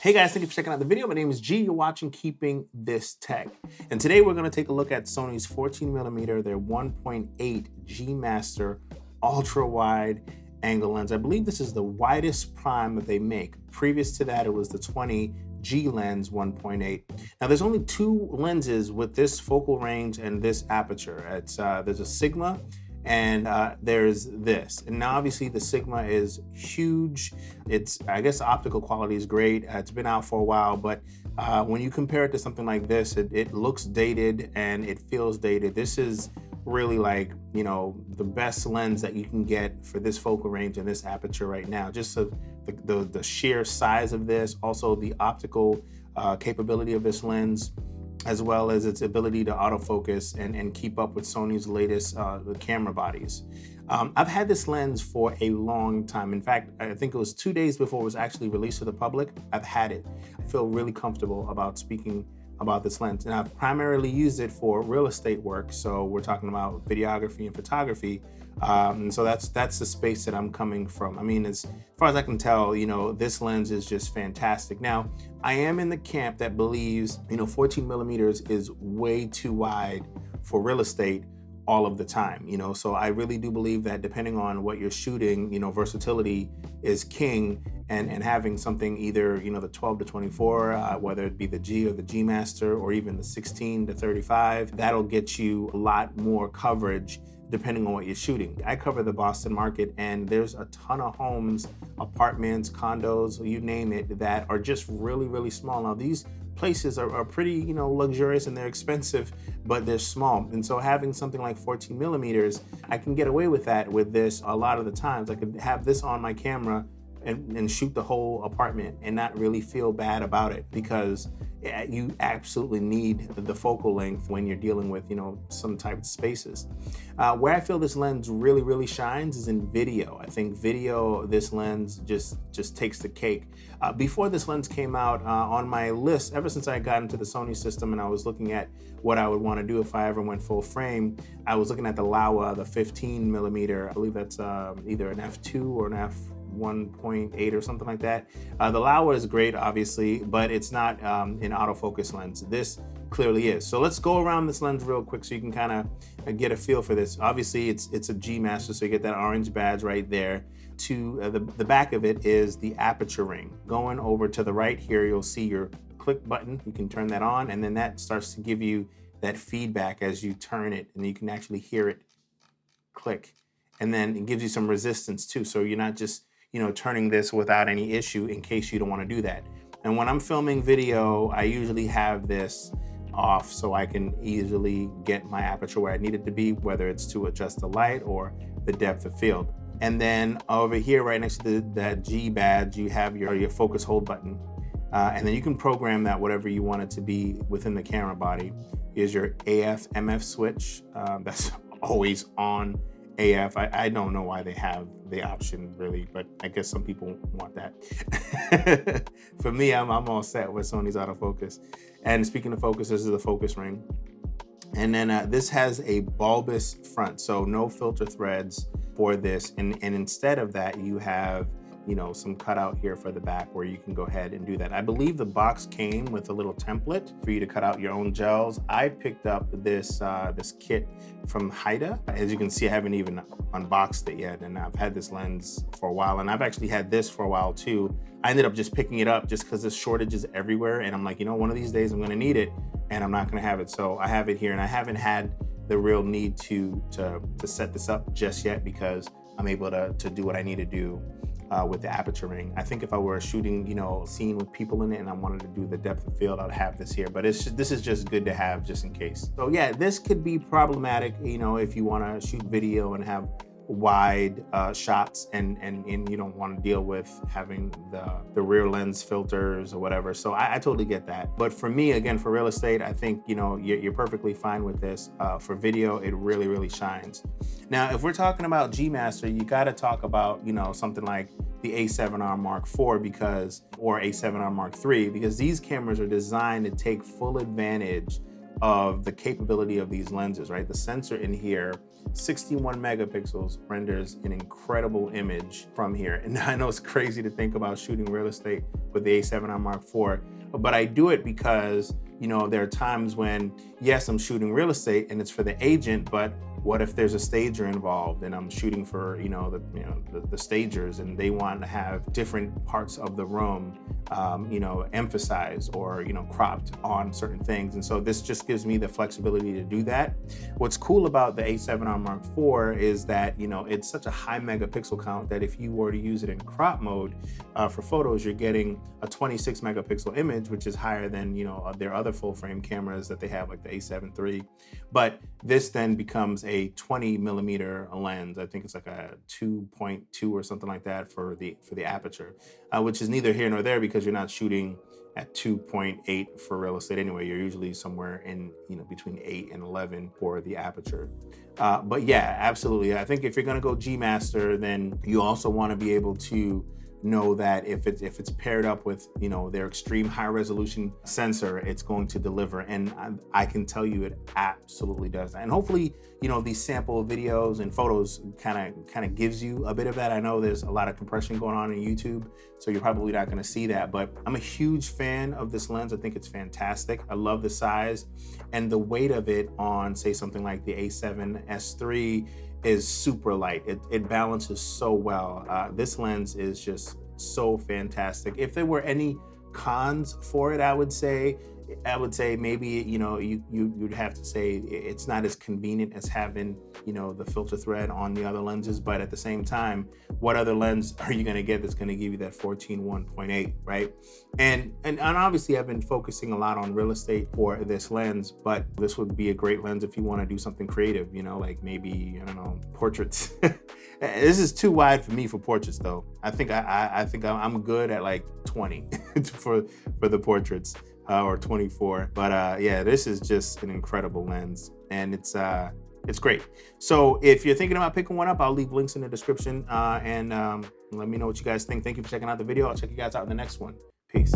Hey guys, thank you for checking out the video. My name is G. You're watching Keeping This Tech. And today we're going to take a look at Sony's 14mm, their 1.8 G Master ultra wide angle lens. I believe this is the widest prime that they make. Previous to that, it was the 20 G lens 1.8. Now there's only two lenses with this focal range and this aperture. There's a Sigma and there's this. And now obviously the Sigma is huge. I guess the optical quality is great. It's been out for a while, but when you compare it to something like this, it looks dated and it feels dated. This is really like, the best lens that you can get for this focal range and this aperture right now. Just so the sheer size of this, also the optical capability of this lens, as well as its ability to autofocus and keep up with Sony's latest camera bodies. I've had this lens for a long time. In fact, I think it was 2 days before it was actually released to the public. I've had it. I feel really comfortable about speaking about this lens. And I've primarily used it for real estate work. So we're talking about videography and photography. And so that's the space that I'm coming from. I mean, as far as I can tell, this lens is just fantastic. Now, I am in the camp that believes, 14mm is way too wide for real estate all of the time, so I really do believe that depending on what you're shooting, versatility is king, and having something either, the 12 to 24, whether it be the G or the G Master, or even the 16 to 35, that'll get you a lot more coverage depending on what you're shooting. I cover the Boston market, and there's a ton of homes, apartments, condos, you name it, that are just really, really small. Now these places are pretty, luxurious, and they're expensive, but they're small. And so having something like 14mm, I can get away with that with this a lot of the times. I could have this on my camera and shoot the whole apartment and not really feel bad about it, because you absolutely need the focal length when you're dealing with, some type of spaces. Where I feel this lens really, really shines is in video. I think video, this lens just takes the cake. Before this lens came out, on my list, ever since I got into the Sony system and I was looking at what I would want to do if I ever went full frame, I was looking at the Laowa, the 15mm. I believe that's either an f2 or an f1.8 or something like that. The Laowa is great, obviously, but it's not an autofocus lens. This clearly is. So let's go around this lens real quick so you can kind of get a feel for this. Obviously, it's a G Master, so you get that orange badge right there. To the back of it is the aperture ring. Going over to the right here, you'll see your click button. You can turn that on, and then that starts to give you that feedback as you turn it, and you can actually hear it click. And then it gives you some resistance too, so you're not just turning this without any issue in case you don't want to do that. And when I'm filming video, I usually have this off so I can easily get my aperture where I need it to be, whether it's to adjust the light or the depth of field. And then over here, right next to that G badge, you have your focus hold button. And then you can program that whatever you want it to be within the camera body. Here's your AF MF switch. That's always on AF. I don't know why they have the option really, but I guess some people want that. For me, I'm all set with Sony's autofocus. And speaking of focus, this is the focus ring. And then this has a bulbous front, so no filter threads for this. And instead of that, you have some cutout here for the back where you can go ahead and do that. I believe the box came with a little template for you to cut out your own gels. I picked up this kit from Haida. As you can see, I haven't even unboxed it yet, and I've had this lens for a while, and I've actually had this for a while too. I ended up just picking it up just because there's shortages everywhere, and I'm like, one of these days I'm gonna need it, and I'm not gonna have it. So I have it here, and I haven't had the real need to set this up just yet, because I'm able to do what I need to do with the aperture ring. I think if I were shooting, a scene with people in it and I wanted to do the depth of field, I'd have this here, but this is just good to have just in case. So yeah, this could be problematic, if you want to shoot video and have wide shots and you don't want to deal with having the rear lens filters or whatever. So I totally get that. But for me, again, for real estate, I think you're perfectly fine with this. For video, it really, really shines. Now, if we're talking about G Master, you got to talk about something like the A7R Mark IV or A7R Mark III, because these cameras are designed to take full advantage of the capability of these lenses, right? The sensor in here, 61 megapixels, renders an incredible image from here. And I know it's crazy to think about shooting real estate with the A7R Mark IV, but I do it because, you know, there are times when, yes, I'm shooting real estate and it's for the agent, but what if there's a stager involved and I'm shooting for, the stagers, and they want to have different parts of the room, emphasized or, cropped on certain things. And so this just gives me the flexibility to do that. What's cool about the A7R Mark IV is that, it's such a high megapixel count that if you were to use it in crop mode for photos, you're getting a 26 megapixel image, which is higher than, their other full frame cameras that they have, like the A7 III. But this then becomes a 20 millimeter lens. I think it's like a 2.2 or something like that for the aperture, which is neither here nor there because you're not shooting at 2.8 for real estate anyway. You're usually somewhere in, between 8 and 11 for the aperture. But yeah, absolutely. I think if you're gonna go G Master, then you also wanna be able to know that if it's paired up with, their extreme high resolution sensor, it's going to deliver. And I can tell you it absolutely does. And hopefully, these sample videos and photos kind of gives you a bit of that. I know there's a lot of compression going on in YouTube, so you're probably not going to see that, but I'm a huge fan of this lens. I think it's fantastic. I love the size and the weight of it on, say, something like the A7S III is super light. It balances so well. This lens is just so fantastic. If there were any cons for it, I would say maybe, you'd have to say it's not as convenient as having, the filter thread on the other lenses. But at the same time, what other lens are you going to get that's going to give you that 14:1.8, right? And obviously I've been focusing a lot on real estate for this lens, but this would be a great lens if you want to do something creative, like maybe, I don't know, portraits. This is too wide for me for portraits though. I think I'm good at like 20 for the portraits. Or 24, but yeah, this is just an incredible lens, and it's great. So if you're thinking about picking one up, I'll leave links in the description, and let me know what you guys think. Thank you for checking out the video. I'll check you guys out in the next one. Peace.